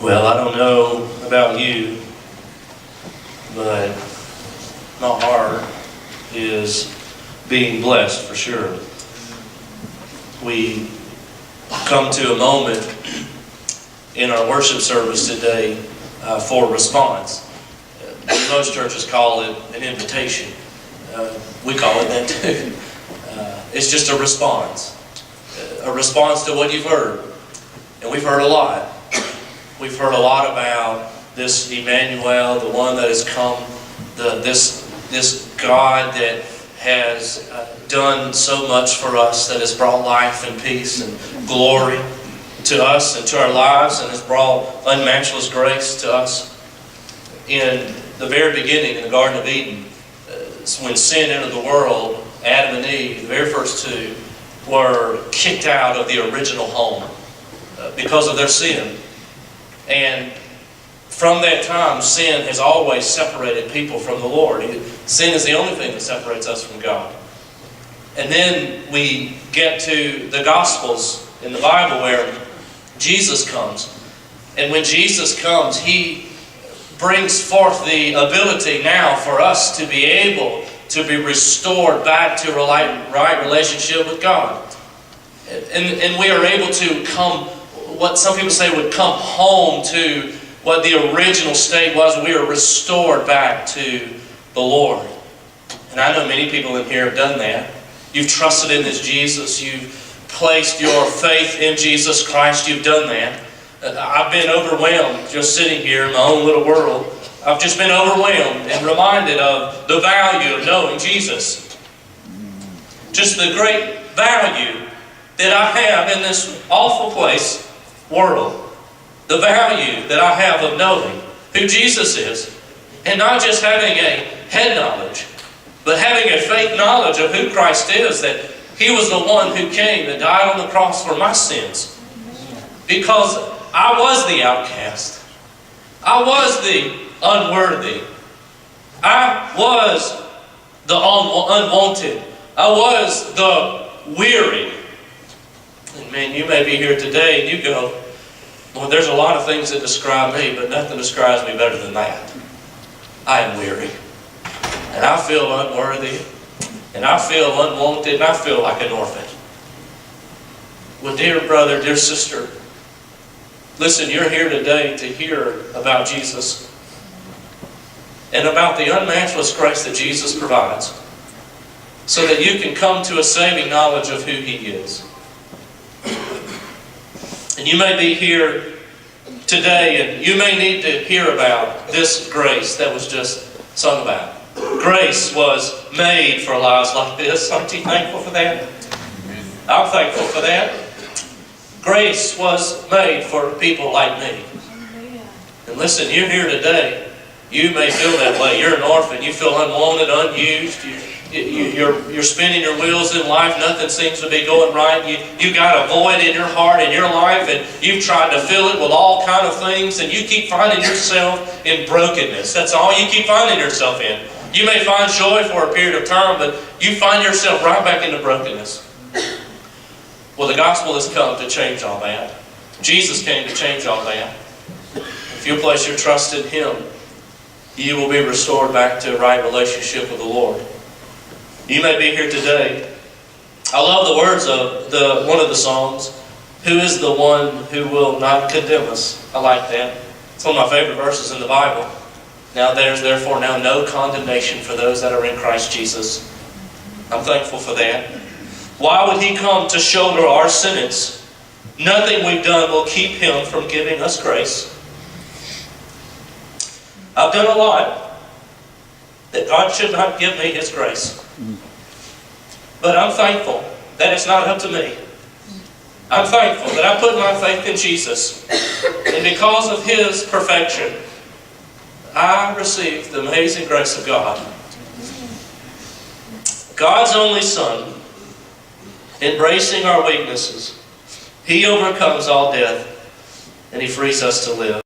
Well, I don't know about you, but my heart is being blessed for sure. We come to a moment in our worship service today for response. Most churches call it an invitation. We call it that too. It's just a response to what you've heard. And we've heard a lot. We've heard a lot about this Emmanuel, the one that has come, this God that has done so much for us, that has brought life and peace and glory to us and to our lives, and has brought unmatchless grace to us. In the very beginning, in the Garden of Eden, when sin entered the world, Adam and Eve, the very first two, were kicked out of the original home because of their sin. And from that time, sin has always separated people from the Lord. Sin is the only thing that separates us from God. And then we get to the Gospels in the Bible where Jesus comes. And when Jesus comes, He brings forth the ability now for us to be able to be restored back to a right relationship with God. And we are able to come, what some people say would come home to what the original state was. We are restored back to the Lord. And I know many people in here have done that. You've trusted in this Jesus. You've placed your faith in Jesus Christ. You've done that. I've been overwhelmed just sitting here in my own little world. I've just been overwhelmed and reminded of the value of knowing Jesus. Just the great value that I have in this awful place, world. The value that I have of knowing who Jesus is. And not just having a head knowledge, but having a faith knowledge of who Christ is, that He was the one who came and died on the cross for my sins. Because I was the outcast. I was the unworthy. I was the unwanted. I was the weary. And man, you may be here today and you go, well, there's a lot of things that describe me, but nothing describes me better than that. I am weary. And I feel unworthy. And I feel unwanted. And I feel like an orphan. Well, dear brother, dear sister, listen, you're here today to hear about Jesus and about the unmatchless grace that Jesus provides so that you can come to a saving knowledge of who He is. And you may be here today and you may need to hear about this grace that was just sung about. Grace was made for lives like this. Aren't you thankful for that? I'm thankful for that. Grace was made for people like me. And listen, you're here today. You may feel that way. You're an orphan. You feel unwanted, unused. You're spinning your wheels in life. Nothing seems to be going right. You got a void in your heart, in your life, and you've tried to fill it with all kind of things, and you keep finding yourself in brokenness. That's all you keep finding yourself in. You may find joy for a period of time, but you find yourself right back into brokenness. Well, the gospel has come to change all that. Jesus came to change all that. If you place your trust in Him, you will be restored back to a right relationship with the Lord. You may be here today. I love the words of one of the songs. Who is the one who will not condemn us? I like that. It's one of my favorite verses in the Bible. Now there's therefore now no condemnation for those that are in Christ Jesus. I'm thankful for that. Why would He come to shoulder our sentence? Nothing we've done will keep Him from giving us grace. I've done a lot that God should not give me His grace. But I'm thankful that it's not up to me. I'm thankful that I put my faith in Jesus. And because of His perfection, I received the amazing grace of God. God's only Son, embracing our weaknesses, He overcomes all death, and He frees us to live.